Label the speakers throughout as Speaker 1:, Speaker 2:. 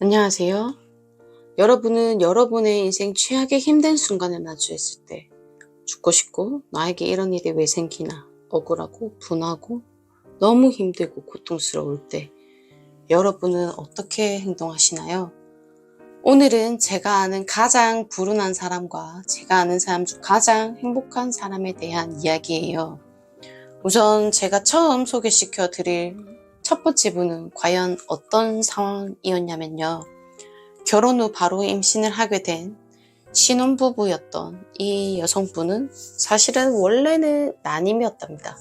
Speaker 1: 안녕하세요. 여러분은 여러분의 인생 최악의 힘든 순간을 마주했을 때 죽고 싶고 나에게 이런 일이 왜 생기나 억울하고 분하고 너무 힘들고 고통스러울 때 여러분은 어떻게 행동하시나요? 오늘은 제가 아는 가장 불운한 사람과 제가 아는 사람 중 가장 행복한 사람에 대한 이야기예요. 우선 제가 처음 소개시켜 드릴 첫 번째 분은 과연 어떤 상황이었냐면요. 결혼 후 바로 임신을 하게 된 신혼부부였던 이 여성분은 사실은 원래는 난임이었답니다.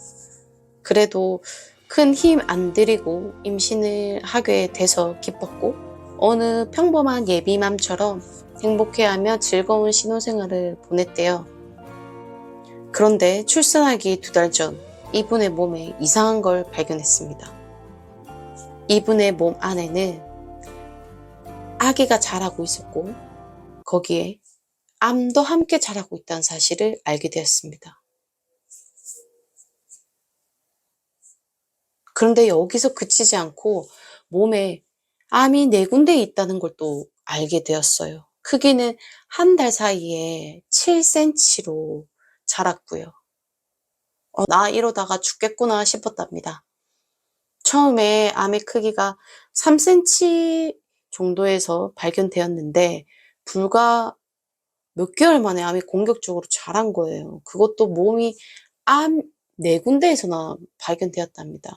Speaker 1: 그래도 큰 힘 안 들이고 임신을 하게 돼서 기뻤고 어느 평범한 예비맘처럼 행복해하며 즐거운 신혼생활을 보냈대요. 그런데 출산하기 2달 전 이분의 몸에 이상한 걸 발견했습니다. 이분의 몸 안에는 아기가 자라고 있었고 거기에 암도 함께 자라고 있다는 사실을 알게 되었습니다. 그런데 여기서 그치지 않고 몸에 암이 4군데 있다는 걸 또 알게 되었어요. 크기는 한 달 사이에 7cm로 자랐고요. 나 이러다가 죽겠구나 싶었답니다. 처음에 암의 크기가 3cm 정도에서 발견되었는데 불과 몇 개월 만에 암이 공격적으로 자란 거예요. 그것도 몸이 암 4군데에서나 발견되었답니다.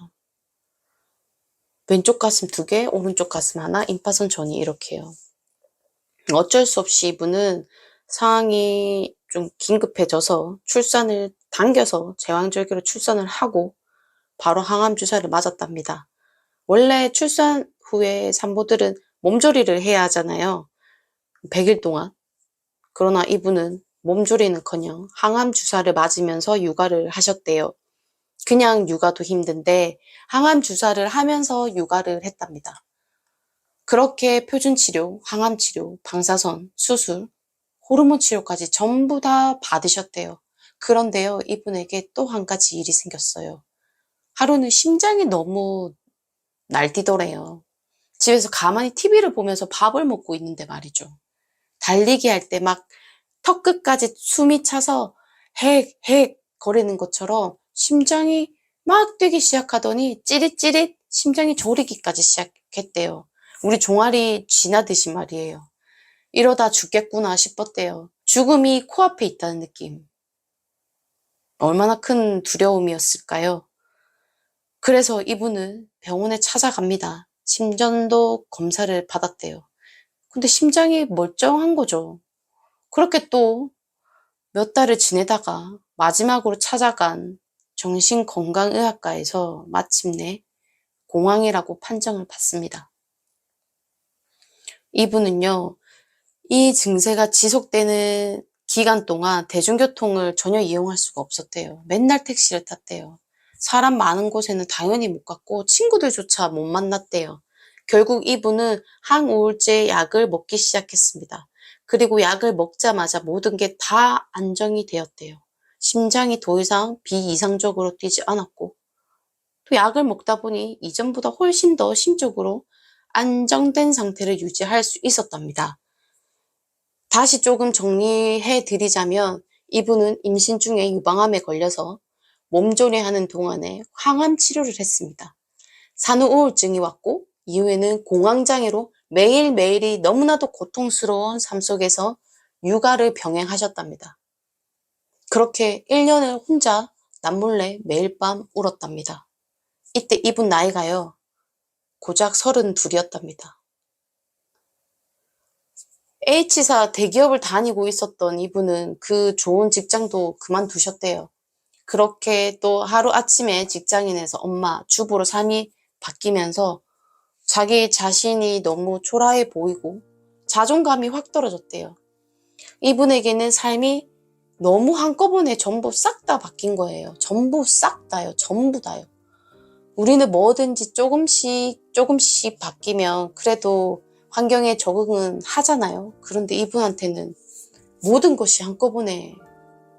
Speaker 1: 왼쪽 가슴 2개, 오른쪽 가슴 하나, 임파선 전이 이렇게요. 어쩔 수 없이 이분은 상황이 좀 긴급해져서 출산을 당겨서 제왕절개로 출산을 하고 바로 항암 주사를 맞았답니다. 원래 출산 후에 산모들은 몸조리를 해야 하잖아요. 100일 동안. 그러나 이분은 몸조리는커녕 항암 주사를 맞으면서 육아를 하셨대요. 그냥 육아도 힘든데 항암 주사를 하면서 육아를 했답니다. 그렇게 표준치료, 항암치료, 방사선, 수술, 호르몬 치료까지 전부 다 받으셨대요. 그런데요, 이분에게 또 한 가지 일이 생겼어요. 하루는 심장이 너무 날뛰더래요. 집에서 가만히 TV를 보면서 밥을 먹고 있는데 말이죠. 달리기 할 때 막 턱끝까지 숨이 차서 핵, 핵 거리는 것처럼 심장이 막 뛰기 시작하더니 찌릿찌릿 심장이 저리기까지 시작했대요. 우리 종아리 쥐나듯이 말이에요. 이러다 죽겠구나 싶었대요. 죽음이 코앞에 있다는 느낌. 얼마나 큰 두려움이었을까요? 그래서 이분은 병원에 찾아갑니다. 심전도 검사를 받았대요. 근데 심장이 멀쩡한 거죠. 그렇게 또 몇 달을 지내다가 마지막으로 찾아간 정신건강의학과에서 마침내 공황이라고 판정을 받습니다. 이분은요, 이 증세가 지속되는 기간 동안 대중교통을 전혀 이용할 수가 없었대요. 맨날 택시를 탔대요. 사람 많은 곳에는 당연히 못 갔고 친구들조차 못 만났대요. 결국 이분은 항우울제 약을 먹기 시작했습니다. 그리고 약을 먹자마자 모든 게 다 안정이 되었대요. 심장이 더 이상 비이상적으로 뛰지 않았고 또 약을 먹다 보니 이전보다 훨씬 더 심적으로 안정된 상태를 유지할 수 있었답니다. 다시 조금 정리해 드리자면 이분은 임신 중에 유방암에 걸려서 몸조리하는 동안에 항암 치료를 했습니다. 산후 우울증이 왔고 이후에는 공황장애로 매일매일이 너무나도 고통스러운 삶 속에서 육아를 병행하셨답니다. 그렇게 1년을 혼자 남몰래 매일 밤 울었답니다. 이때 이분 나이가요. 고작 32이었답니다. H사 대기업을 다니고 있었던 이분은 그 좋은 직장도 그만두셨대요. 그렇게 또 하루아침에 직장인에서 엄마, 주부로 삶이 바뀌면서 자기 자신이 너무 초라해 보이고 자존감이 확 떨어졌대요. 이분에게는 삶이 너무 한꺼번에 전부 싹 다 바뀐 거예요. 전부 싹 다요. 전부 다요. 우리는 뭐든지 조금씩 바뀌면 그래도 환경에 적응은 하잖아요. 그런데 이분한테는 모든 것이 한꺼번에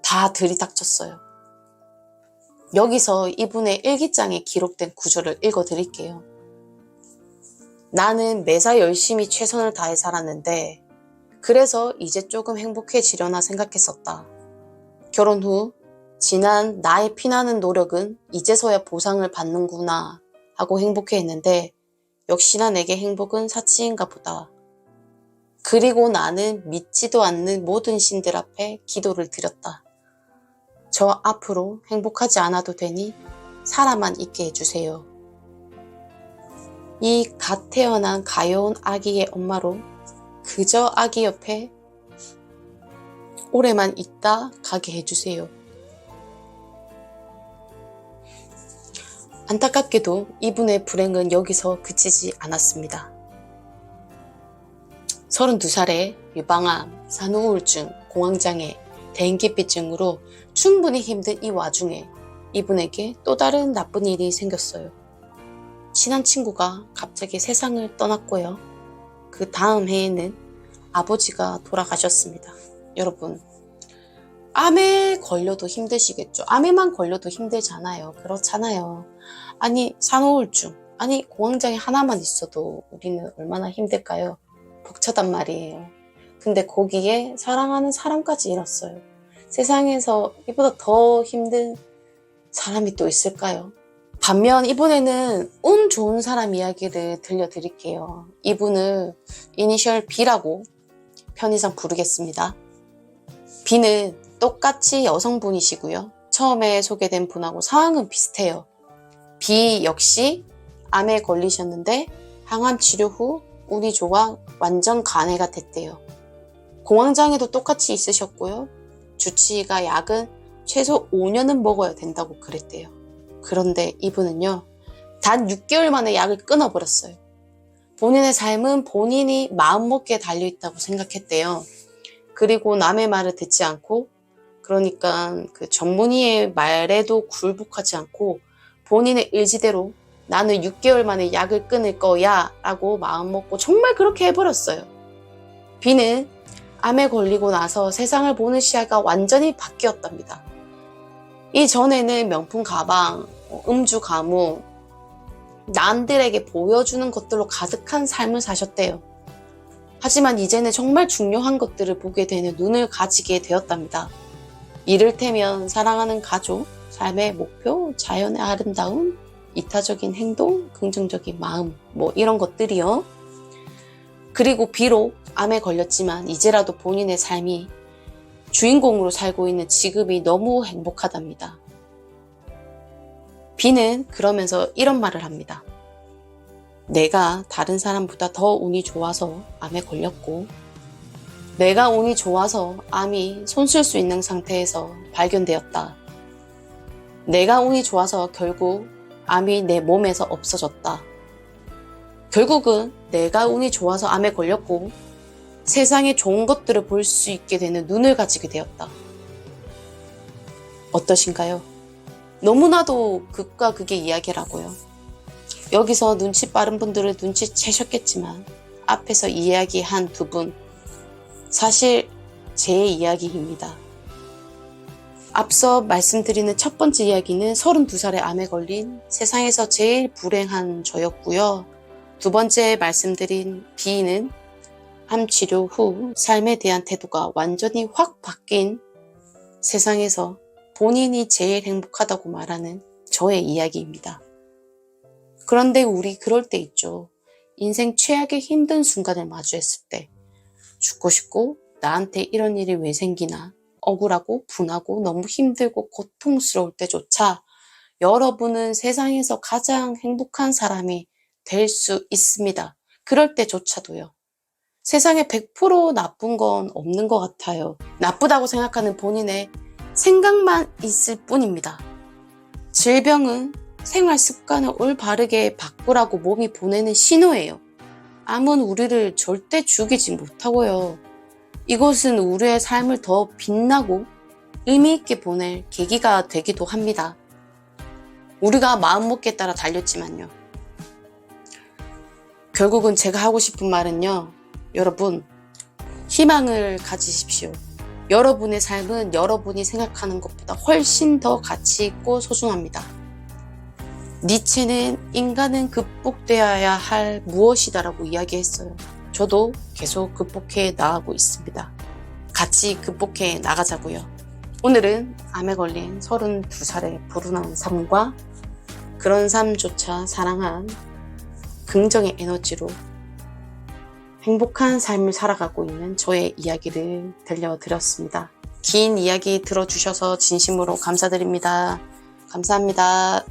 Speaker 1: 다 들이닥쳤어요. 여기서 이분의 일기장에 기록된 구절을 읽어드릴게요. 나는 매사 열심히 최선을 다해 살았는데 그래서 이제 조금 행복해지려나 생각했었다. 결혼 후 지난 나의 피나는 노력은 이제서야 보상을 받는구나 하고 행복해했는데 역시나 내게 행복은 사치인가 보다. 그리고 나는 믿지도 않는 모든 신들 앞에 기도를 드렸다. 저 앞으로 행복하지 않아도 되니 살아만 있게 해주세요. 이 갓 태어난 가여운 아기의 엄마로 그저 아기 옆에 오래만 있다 가게 해주세요. 안타깝게도 이분의 불행은 여기서 그치지 않았습니다. 32살에 유방암, 산후우울증, 공황장애, 대인기피증으로 충분히 힘든 이 와중에 이분에게 또 다른 나쁜 일이 생겼어요. 친한 친구가 갑자기 세상을 떠났고요. 그 다음 해에는 아버지가 돌아가셨습니다. 여러분, 암에 걸려도 힘드시겠죠? 암에만 걸려도 힘들잖아요. 그렇잖아요. 아니, 산후우울증, 아니, 공황장애 하나만 있어도 우리는 얼마나 힘들까요? 벅차단 말이에요. 근데 거기에 사랑하는 사람까지 잃었어요. 세상에서 이보다 더 힘든 사람이 또 있을까요? 반면 이번에는 운 좋은 사람 이야기를 들려드릴게요. 이분을 이니셜 B라고 편의상 부르겠습니다. B는 똑같이 여성분이시고요. 처음에 소개된 분하고 상황은 비슷해요. B 역시 암에 걸리셨는데 항암 치료 후 운이 좋아 완전 간해가 됐대요. 공황장애도 똑같이 있으셨고요. 주치의가 약은 최소 5년은 먹어야 된다고 그랬대요. 그런데 이분은요, 단 6개월 만에 약을 끊어버렸어요. 본인의 삶은 본인이 마음먹기에 달려있다고 생각했대요. 그리고 남의 말을 듣지 않고, 그러니까 그 전문의의 말에도 굴복하지 않고 본인의 의지대로 나는 6개월 만에 약을 끊을 거야 라고 마음먹고 정말 그렇게 해버렸어요. B는 암에 걸리고 나서 세상을 보는 시야가 완전히 바뀌었답니다. 이전에는 명품 가방, 음주 가무, 남들에게 보여주는 것들로 가득한 삶을 사셨대요. 하지만 이제는 정말 중요한 것들을 보게 되는 눈을 가지게 되었답니다. 이를테면 사랑하는 가족, 삶의 목표, 자연의 아름다움, 이타적인 행동, 긍정적인 마음, 이런 것들이요. 그리고 비록 암에 걸렸지만 이제라도 본인의 삶이 주인공으로 살고 있는 지금이 너무 행복하답니다. B는 그러면서 이런 말을 합니다. 내가 다른 사람보다 더 운이 좋아서 암에 걸렸고, 내가 운이 좋아서 암이 손쓸 수 있는 상태에서 발견되었다. 내가 운이 좋아서 결국 암이 내 몸에서 없어졌다. 결국은 내가 운이 좋아서 암에 걸렸고 세상의 좋은 것들을 볼 수 있게 되는 눈을 가지게 되었다. 어떠신가요? 너무나도 극과 극의 이야기라고요. 여기서 눈치 빠른 분들은 눈치채셨겠지만 앞에서 이야기한 두 분, 사실 제 이야기입니다. 앞서 말씀드리는 첫 번째 이야기는 32살에 암에 걸린 세상에서 제일 불행한 저였고요. 두 번째 말씀드린 B는 암 치료 후 삶에 대한 태도가 완전히 확 바뀐 세상에서 본인이 제일 행복하다고 말하는 저의 이야기입니다. 그런데 우리 그럴 때 있죠. 인생 최악의 힘든 순간을 마주했을 때 죽고 싶고 나한테 이런 일이 왜 생기나 억울하고 분하고 너무 힘들고 고통스러울 때조차 여러분은 세상에서 가장 행복한 사람이 될 수 있습니다. 그럴 때조차도요. 세상에 100% 나쁜 건 없는 것 같아요. 나쁘다고 생각하는 본인의 생각만 있을 뿐입니다. 질병은 생활 습관을 올바르게 바꾸라고 몸이 보내는 신호예요. 암은 우리를 절대 죽이지 못하고요. 이것은 우리의 삶을 더 빛나고 의미 있게 보낼 계기가 되기도 합니다. 우리가 마음먹기에 따라 달렸지만요. 결국은 제가 하고 싶은 말은요. 여러분, 희망을 가지십시오. 여러분의 삶은 여러분이 생각하는 것보다 훨씬 더 가치 있고 소중합니다. 니체는 인간은 극복되어야 할 무엇이다라고 이야기했어요. 저도 계속 극복해 나가고 있습니다. 같이 극복해 나가자고요. 오늘은 암에 걸린 32살의 불운한 삶과 그런 삶조차 사랑한 긍정의 에너지로 행복한 삶을 살아가고 있는 저의 이야기를 들려드렸습니다. 긴 이야기 들어주셔서 진심으로 감사드립니다. 감사합니다.